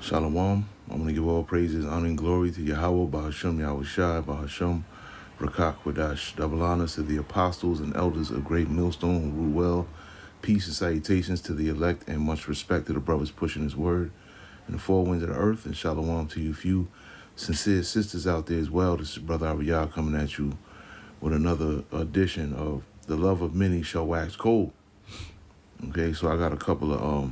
Shalom. I'm going to give all praises, honor, and glory to YAHAWAH, BAHASHAM, Yahushai, BAHASHAM, Rakak, double honors to the apostles and elders of Great Millstone who rule well. Peace and salutations to the elect, and much respect to the brothers pushing his word in the four winds of the earth. And shalom to you few sincere sisters out there as well. This is Brother Ariyah coming at you with another edition of The Love of Many Shall Wax Cold. Okay, so I got a couple of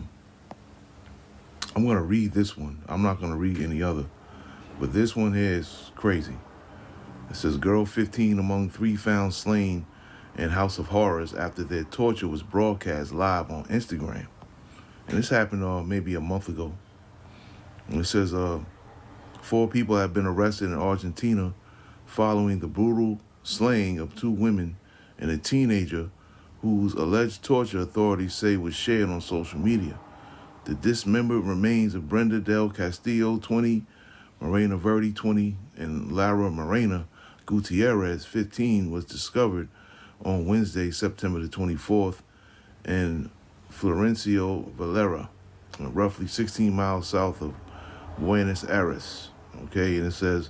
I'm going to read this one. I'm not going to read any other. But this one here is crazy. It says, girl 15 among 3 found slain in House of Horrors after their torture was broadcast live on Instagram. And this happened maybe a month ago. And it says 4 people have been arrested in Argentina following the brutal slaying of 2 women and a teenager whose alleged torture authorities say was shared on social media. The dismembered remains of Brenda Del Castillo, 20, Morena Verde, 20, and Lara Morena Gutierrez, 15, was discovered on Wednesday, September the 24th, in Florencio Valera, roughly 16 miles south of Buenos Aires. Okay, and it says,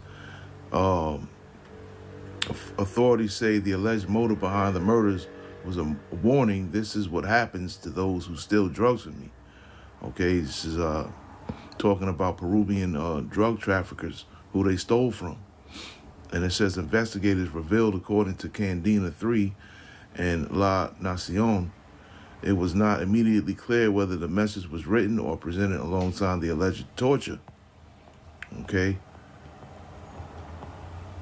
authorities say the alleged motive behind the murders was a warning. This is what happens to those who steal drugs from me. Okay, this is talking about Peruvian drug traffickers who they stole from. And it says investigators revealed, according to Candina 3 and La Nacion, it was not immediately clear whether the message was written or presented alongside the alleged torture. Okay.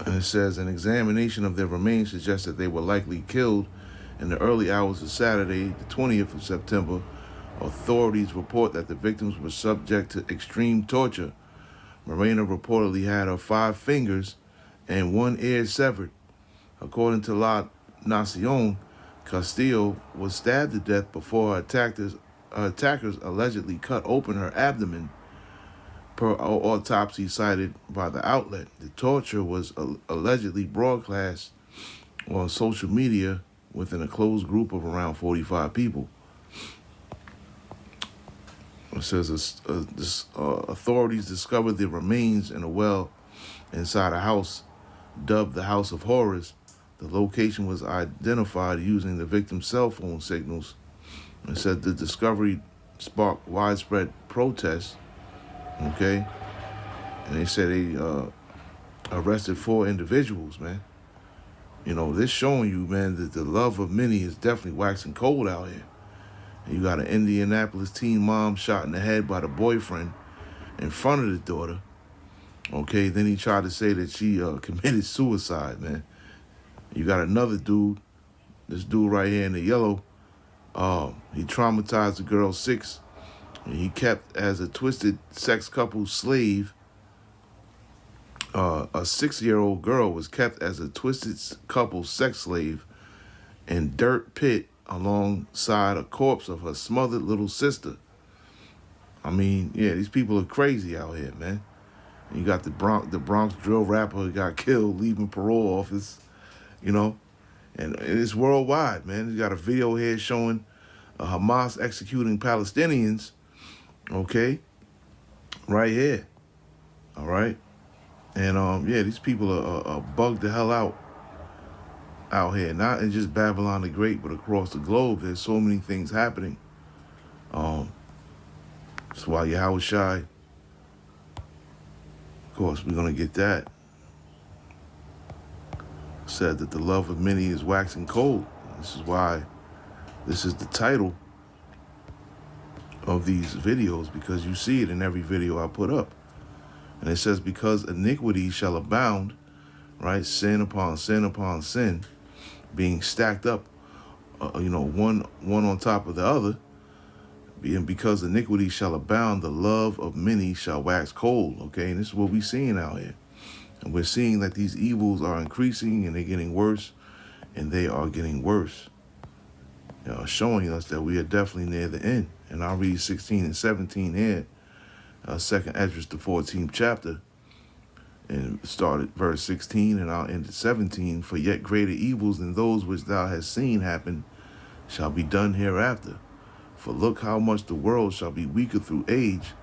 And it says an examination of their remains suggests that they were likely killed in the early hours of Saturday, the 20th of September. Authorities report that the victims were subject to extreme torture. Morena reportedly had her 5 fingers and 1 ear severed. According to La Nacion, Castillo was stabbed to death before her attackers allegedly cut open her abdomen, per autopsy cited by the outlet. The torture was allegedly broadcast on social media within a closed group of around 45 people. It says authorities discovered the remains in a well inside a house dubbed the House of Horrors. The location was identified using the victim's cell phone signals. It said the discovery sparked widespread protests. Okay, and they said they arrested 4 individuals, man. You know, this showing you, man, that the love of many is definitely waxing cold out here. You got an Indianapolis teen mom shot in the head by the boyfriend in front of the daughter. Okay, then he tried to say that she committed suicide, man. You got another dude, this dude right here in the yellow. He traumatized the girl 6, and he kept as a twisted sex couple slave. A 6-year-old girl was kept as a twisted couple sex slave in dirt pit alongside a corpse of her smothered little sister. I mean, yeah, these people are crazy out here, man. You got the Bronx drill rapper who got killed leaving parole office, you know, and it's worldwide, man. You got a video here showing Hamas executing Palestinians, okay, right here, all right, and yeah, these people are bugged the hell out here, not in just Babylon the Great, but across the globe. There's so many things happening. That's why Yahushai, of course, we're going to get that, said that the love of many is waxing cold. This is why this is the title of these videos, because you see it in every video I put up. And it says, because iniquity shall abound, right? Sin upon sin upon sin, being stacked up, you know, one on top of the other. And because iniquity shall abound, the love of many shall wax cold. Okay, and this is what we're seeing out here. And we're seeing that these evils are increasing and they're getting worse, and they are getting worse. You know, showing us that we are definitely near the end. And I'll read 16 and 17 here, 2nd Esdras, the 14th chapter. And start at verse 16, and I'll end at 17. For yet greater evils than those which thou hast seen happen shall be done hereafter. For look how much the world shall be weaker through age.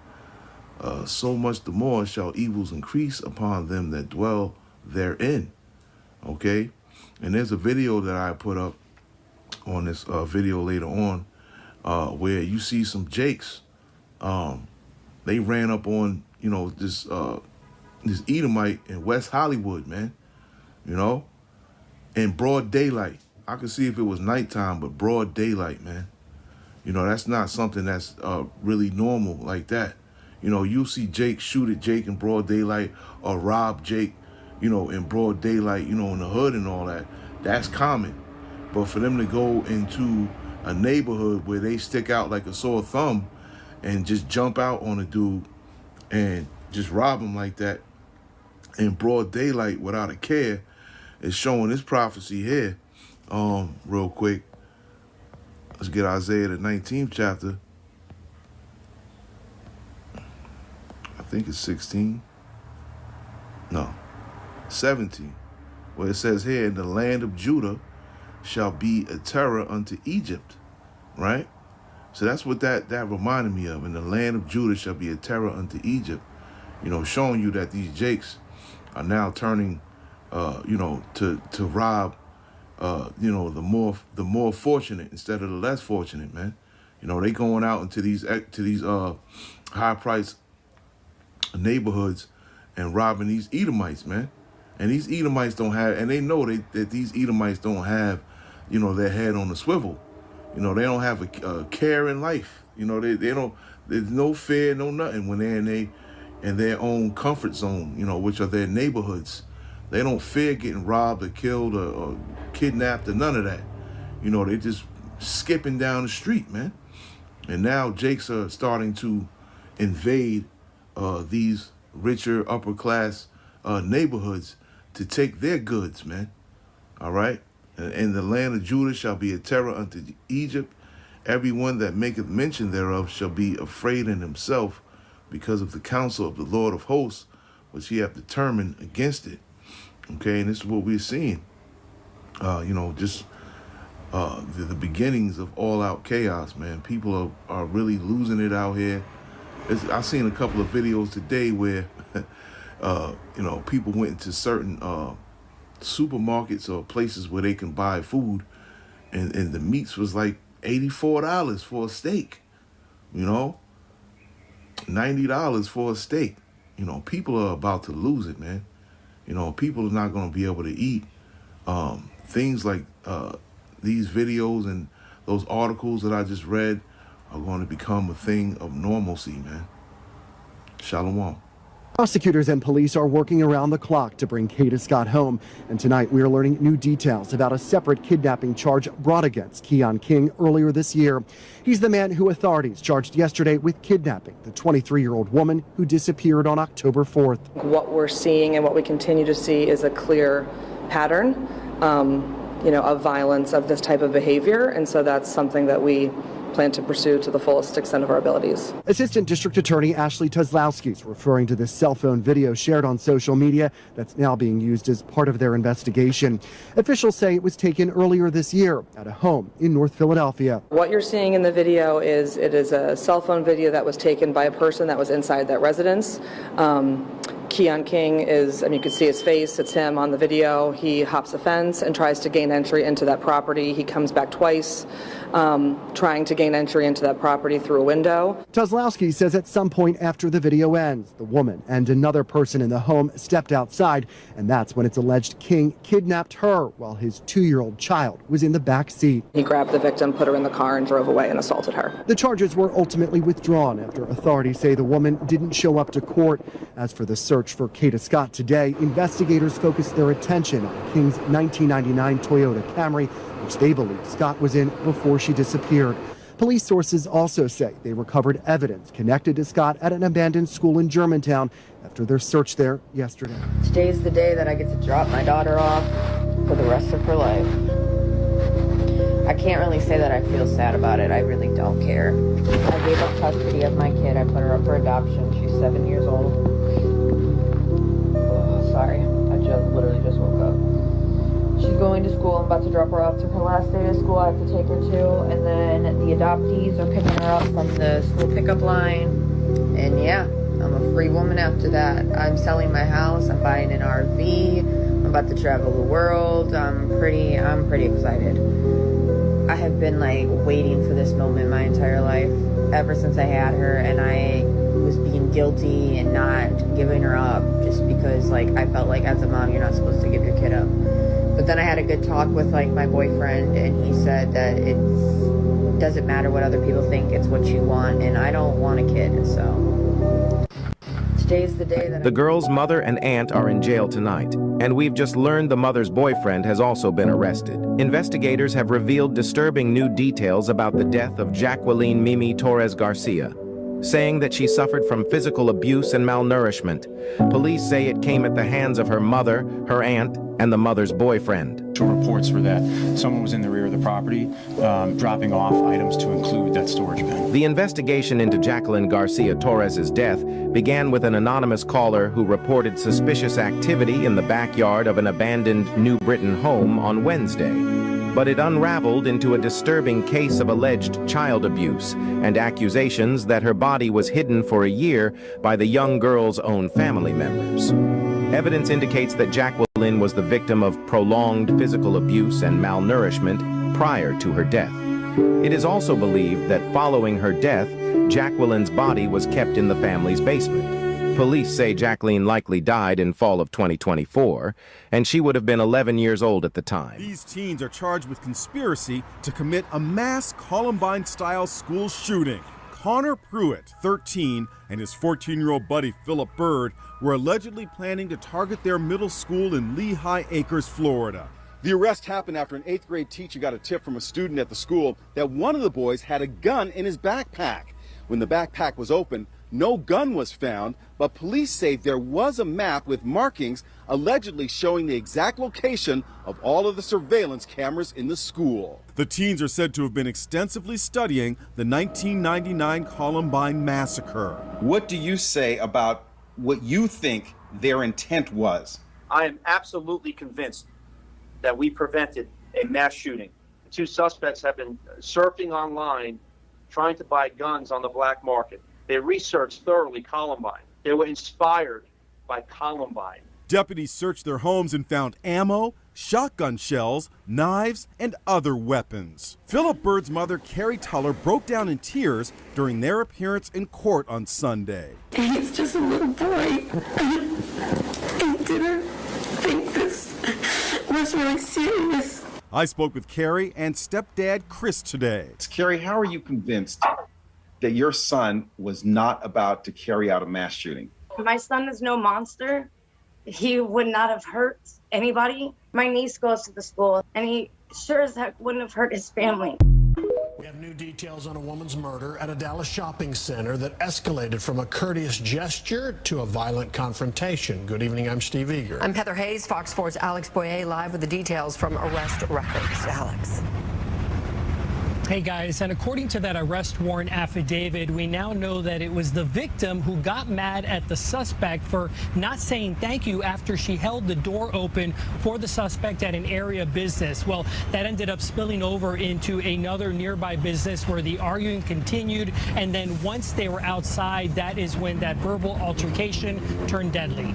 so much the more shall evils increase upon them that dwell therein. Okay? And there's a video that I put up on this video later on where you see some Jakes. They ran up on, you know, this Edomite in West Hollywood, man, you know, in broad daylight. I could see if it was nighttime, but broad daylight, man. You know, that's not something that's really normal like that. You know, you see Jake shoot at Jake in broad daylight or rob Jake, you know, in broad daylight, you know, in the hood and all that. That's common. But for them to go into a neighborhood where they stick out like a sore thumb and just jump out on a dude and just rob him like that in broad daylight without a care is showing this prophecy here. Real quick. Let's get Isaiah the 19th chapter. I think it's 16. No, 17. Where it says here, in the land of Judah shall be a terror unto Egypt. Right? So that's what that reminded me of. In the land of Judah shall be a terror unto Egypt. You know, showing you that these Jakes are now turning, you know, to rob, you know, the more fortunate instead of the less fortunate, man. You know, they going out into these high price neighborhoods and robbing these Edomites, man. And these Edomites don't have, and they know that these Edomites don't have, you know, their head on the swivel. You know, they don't have a care in life. You know, they don't. There's no fear, no nothing when they're in their own comfort zone. You know, which are their neighborhoods. They don't fear getting robbed or killed or kidnapped or none of that. You know, they just skipping down the street, man. And now Jakes are starting to invade these richer upper class neighborhoods to take their goods, man. All right. And the land of Judah shall be a terror unto Egypt. Everyone that maketh mention thereof shall be afraid in himself because of the counsel of the Lord of hosts, which he hath determined against it. Okay, and this is what we're seeing. You know, just the beginnings of all-out chaos, man. People are really losing it out here. I've seen a couple of videos today where, you know, people went into certain supermarkets or places where they can buy food, and the meats was like $84 for a steak, you know, $90 for a steak. You know, people are about to lose it, man. You know, people are not going to be able to eat things like these videos and those articles that I just read are going to become a thing of normalcy, man. Shalom. Prosecutors and police are working around the clock to bring Kata Scott home. And tonight we are learning new details about a separate kidnapping charge brought against Keon King earlier this year. He's the man who authorities charged yesterday with kidnapping the 23-year-old woman who disappeared on October 4th. What we're seeing and what we continue to see is a clear pattern, you know, of violence, of this type of behavior. And so that's something that we plan to pursue to the fullest extent of our abilities. Assistant District Attorney Ashley Tuzlowski is referring to this cell phone video shared on social media that's now being used as part of their investigation. Officials say it was taken earlier this year at a home in North Philadelphia. What you're seeing in the video is it is a cell phone video that was taken by a person that was inside that residence. Keon King is, I mean, you can see his face, it's him on the video. He hops a fence and tries to gain entry into that property. He comes back twice, trying to gain entry into that property through a window. Tuzlowski says at some point after the video ends, the woman and another person in the home stepped outside, and that's when it's alleged King kidnapped her while his 2-year-old child was in the back seat. He grabbed the victim, put her in the car, and drove away and assaulted her. The charges were ultimately withdrawn after authorities say the woman didn't show up to court. As for the search for Kata Scott today, investigators focused their attention on King's 1999 Toyota Camry, which they believe Scott was in before she disappeared. Police sources also say they recovered evidence connected to Scott at an abandoned school in Germantown after their search there yesterday. Today's the day that I get to drop my daughter off for the rest of her life. I can't really say that I feel sad about it. I really don't care. I gave up custody of my kid. I put her up for adoption. She's 7 years old. Oh, sorry, I literally just woke up. She's going to school. I'm about to drop her off to her last day of school. I have to take her to, and then the adoptees are picking her up from the school pickup line. And yeah, I'm a free woman after that. I'm selling my house. I'm buying an RV. I'm about to travel the world. I'm pretty excited. I have been like waiting for this moment my entire life, ever since I had her, and I was being guilty and not giving her up just because like I felt like as a mom you're not supposed to give your kid up. But then I had a good talk with like my boyfriend, and he said that it doesn't matter what other people think, it's what you want, and I don't want a kid, so today's the day that The girl's mother and aunt are in jail tonight, and we've just learned the mother's boyfriend has also been arrested. Investigators have revealed disturbing new details about the death of Jacqueline Mimi Torres Garcia, saying that she suffered from physical abuse and malnourishment. Police say it came at the hands of her mother, her aunt, and the mother's boyfriend. Reports were that someone was in the rear of the property dropping off items to include that storage bin. The investigation into Jacqueline Garcia Torres's death began with an anonymous caller who reported suspicious activity in the backyard of an abandoned New Britain home on Wednesday. But it unraveled into a disturbing case of alleged child abuse and accusations that her body was hidden for a year by the young girl's own family members. Evidence indicates that Jacqueline was the victim of prolonged physical abuse and malnourishment prior to her death. It is also believed that following her death, Jacqueline's body was kept in the family's basement. Police say Jacqueline likely died in fall of 2024, and she would have been 11 years old at the time. These teens are charged with conspiracy to commit a mass Columbine-style school shooting. Connor Pruitt, 13, and his 14-year-old buddy Philip Bird were allegedly planning to target their middle school in Lehigh Acres, Florida. The arrest happened after an 8th grade teacher got a tip from a student at the school that one of the boys had a gun in his backpack. When the backpack was opened, no gun was found, but police say there was a map with markings allegedly showing the exact location of all of the surveillance cameras in the school. The teens are said to have been extensively studying the 1999 Columbine massacre. What do you say about what you think their intent was? I am absolutely convinced that we prevented a mass shooting. The two suspects have been surfing online trying to buy guns on the black market. They researched thoroughly Columbine. They were inspired by Columbine. Deputies searched their homes and found ammo, shotgun shells, knives, and other weapons. Philip Bird's mother, Carrie Tuller, broke down in tears during their appearance in court on Sunday. He's just a little boy. He didn't think this was really serious. I spoke with Carrie and stepdad Chris today. Carrie, how are you convinced that your son was not about to carry out a mass shooting? My son is no monster. He would not have hurt anybody. My niece goes to the school, and he sure as heck wouldn't have hurt his family. We have new details on a woman's murder at a Dallas shopping center that escalated from a courteous gesture to a violent confrontation. Good evening, I'm Steve Eager. I'm Heather Hayes, Fox 4's Alex Boyer, live with the details from arrest records. Alex. Hey guys, and according to that arrest warrant affidavit, we now know that it was the victim who got mad at the suspect for not saying thank you after she held the door open for the suspect at an area business. Well, that ended up spilling over into another nearby business where the arguing continued, and then once they were outside, that is when that verbal altercation turned deadly.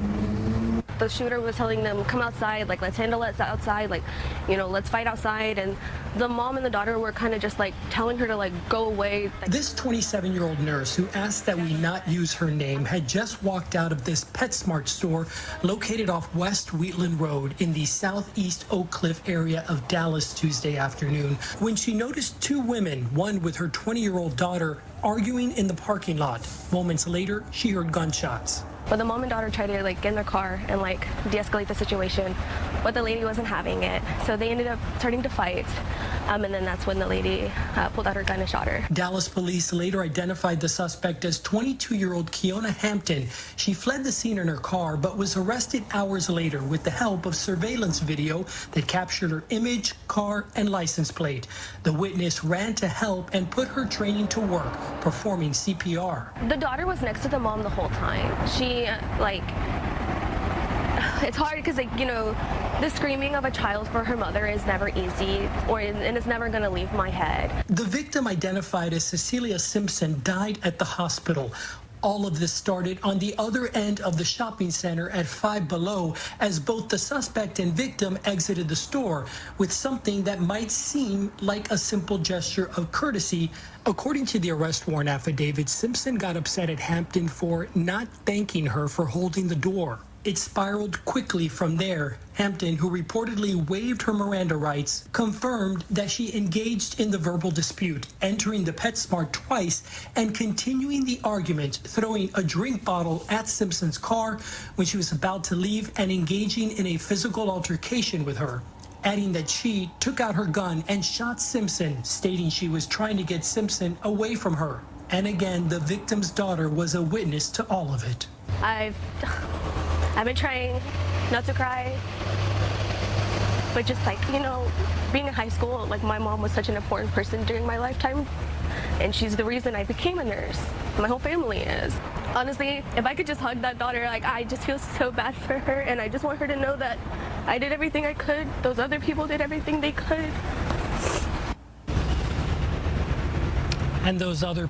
The shooter was telling them, come outside, like, let's handle it outside, like, you know, let's fight outside. And the mom and the daughter were kind of just like telling her to like go away. This 27-year-old nurse who asked that we not use her name had just walked out of this PetSmart store located off West Wheatland Road in the southeast Oak Cliff area of Dallas Tuesday afternoon when she noticed two women, one with her 20-year-old daughter, arguing in the parking lot. Moments later, she heard gunshots. But the mom and daughter tried to like get in their car and like de-escalate the situation, but the lady wasn't having it. So they ended up starting to fight. And then that's when the lady pulled out her gun and shot her. Dallas police later identified the suspect as 22-year-old Kiona Hampton. She fled the scene in her car, but was arrested hours later with the help of surveillance video that captured her image, car, and license plate. The witness ran to help and put her training to work, performing CPR. The daughter was next to the mom the whole time. She, it's hard because, like, you know, the screaming of a child for her mother is never easy, and it's never going to leave my head. The victim, identified as Cecilia Simpson, died at the hospital. All of this started on the other end of the shopping center at 5 Below as both the suspect and victim exited the store with something that might seem like a simple gesture of courtesy. According to the arrest warrant affidavit, Simpson got upset at Hampton for not thanking her for holding the door. It spiraled quickly from there. Hampton, who reportedly waived her Miranda rights, confirmed that she engaged in the verbal dispute, entering the PetSmart twice and continuing the argument, throwing a drink bottle at Simpson's car when she was about to leave and engaging in a physical altercation with her, adding that she took out her gun and shot Simpson, stating she was trying to get Simpson away from her. And again, the victim's daughter was a witness to all of it. I've been trying not to cry, but just like, you know, being in high school, like my mom was such an important person during my lifetime, and she's the reason I became a nurse. My whole family is. Honestly, if I could just hug that daughter, like I just feel so bad for her, and I just want her to know that I did everything I could. Those other people did everything they could. And those other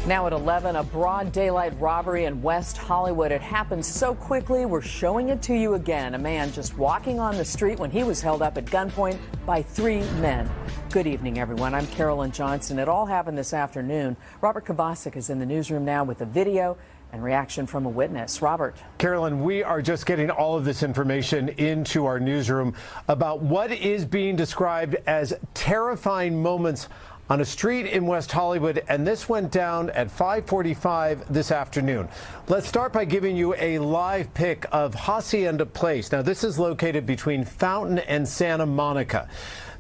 Now at 11, a broad daylight robbery in West Hollywood. It happened so quickly, we're showing it to you again. A man just walking on the street when he was held up at gunpoint by 3 men. Good evening, everyone. I'm Carolyn Johnson. It all happened this afternoon. Robert Kovacic is in the newsroom now with a video and reaction from a witness. Robert. Carolyn, we are just getting all of this information into our newsroom about what is being described as terrifying moments on a street in West Hollywood, and this went down at 5:45 this afternoon. Let's start by giving you a live pic of Hacienda Place. Now, this is located between Fountain and Santa Monica.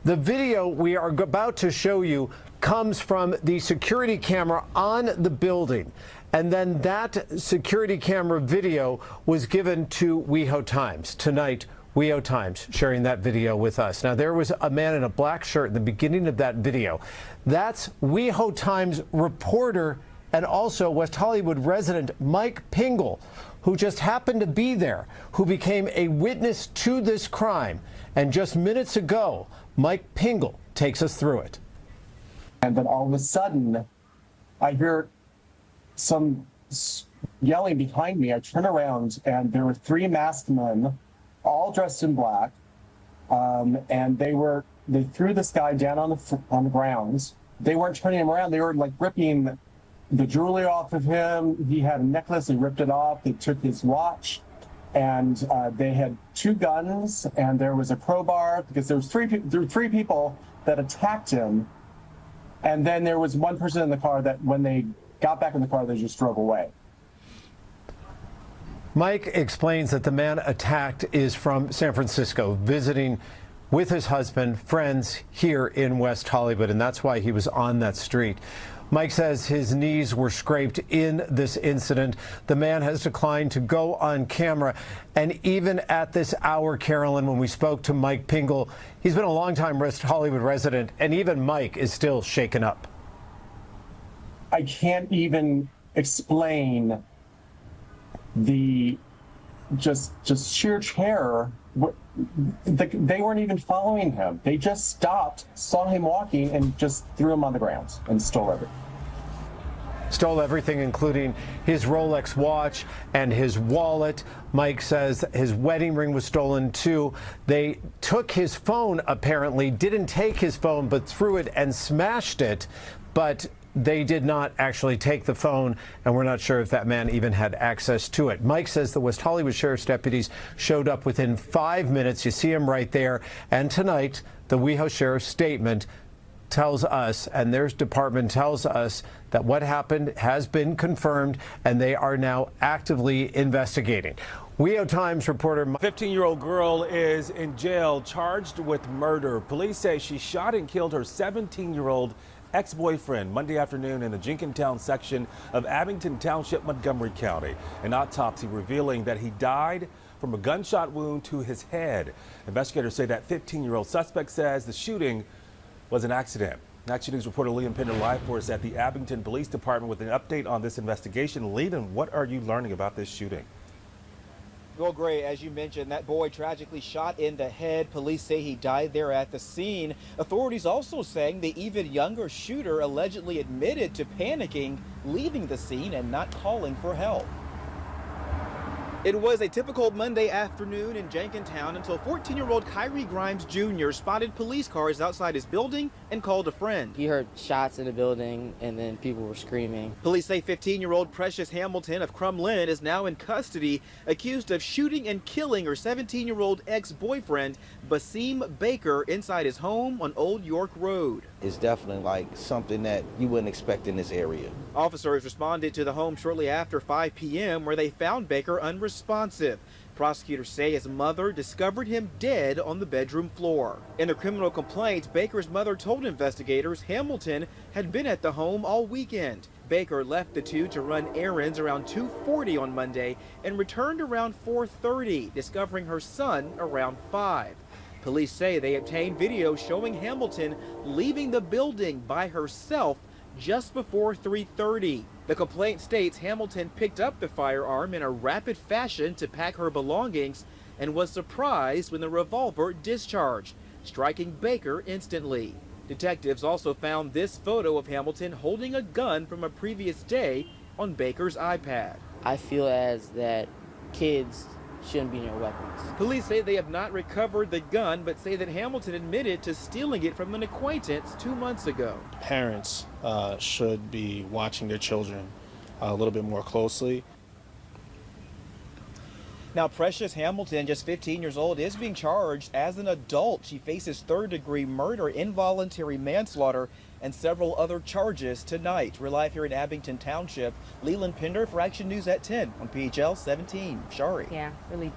The video we are about to show you comes from the security camera on the building, and then that security camera video was given to WeHo Times. Tonight, WeHo Times sharing that video with us. Now, there was a man in a black shirt in the beginning of that video. That's WeHo Times reporter and also West Hollywood resident Mike Pingle, who just happened to be there, who became a witness to this crime. And just minutes ago, Mike Pingle takes us through it. And then all of a sudden, I hear some yelling behind me. I turn around, and there were 3 masked men, all dressed in black, and they threw this guy down on the ground. They weren't turning him around. They were like ripping the jewelry off of him. He had a necklace. They ripped it off. They took his watch, and they had 2 guns, and there was a crowbar because there were 3 people that attacked him, and then there was 1 person in the car that when they got back in the car, they just drove away. Mike explains that the man attacked is from San Francisco, visiting with his husband, friends here in West Hollywood, and that's why he was on that street. Mike says his knees were scraped in this incident. The man has declined to go on camera, and even at this hour, Carolyn, when we spoke to Mike Pingle, he's been a longtime West Hollywood resident, and even Mike is still shaken up. I can't even explain the just sheer terror. They weren't even following him. They just stopped, saw him walking, and just threw him on the ground and stole everything. Stole everything, including his Rolex watch and his wallet. Mike says his wedding ring was stolen too. They took his phone, apparently, didn't take his phone, but threw it and smashed it. But they did not actually take the phone, and we're not sure if that man even had access to it. Mike says the West Hollywood Sheriff's deputies showed up within 5 minutes. You see him right there. And tonight, the WeHo Sheriff's statement tells us, and their department tells us, that what happened has been confirmed, and they are now actively investigating. WeHo Times reporter. 15-year-old girl is in jail charged with murder. Police say she shot and killed her 17-year-old ex-boyfriend Monday afternoon in the Jenkintown section of Abington Township, Montgomery County. An autopsy revealing that he died from a gunshot wound to his head. Investigators say that 15-year-old suspect says the shooting was an accident. Action News reporter Liam Pinder live for us at the Abington Police Department with an update on this investigation. Liam, what are you learning about this shooting? Well, Gray, as you mentioned, that boy tragically shot in the head. Police say he died there at the scene. Authorities also saying the even younger shooter allegedly admitted to panicking, leaving the scene and not calling for help. It was a typical Monday afternoon in Jenkintown until 14-year-old Kyrie Grimes Jr. spotted police cars outside his building and called a friend. He heard shots in the building and then people were screaming. Police say 15-year-old Precious Hamilton of Crumlin is now in custody, accused of shooting and killing her 17-year-old ex-boyfriend, Basim Baker, inside his home on Old York Road. It's definitely like something that you wouldn't expect in this area. Officers responded to the home shortly after 5 p.m. where they found Baker unresponsive. Prosecutors say his mother discovered him dead on the bedroom floor. In the criminal complaint, Baker's mother told investigators Hamilton had been at the home all weekend. Baker left the two to run errands around 2:40 on Monday and returned around 4:30, discovering her son around 5. Police say they obtained video showing Hamilton leaving the building by herself just before 3:30. The complaint states Hamilton picked up the firearm in a rapid fashion to pack her belongings and was surprised when the revolver discharged, striking Baker instantly. Detectives also found this photo of Hamilton holding a gun from a previous day on Baker's iPad. I feel as that kids shouldn't be near weapons. Police say they have not recovered the gun, but say that Hamilton admitted to stealing it from an acquaintance 2 months ago. Parents should be watching their children a little bit more closely. Now, Precious Hamilton, just 15 years old, is being charged as an adult. She faces third-degree murder, involuntary manslaughter, and several other charges tonight. We're live here in Abington Township. Leland Pinder for Action News at 10 on PHL 17. Shari. Yeah, really.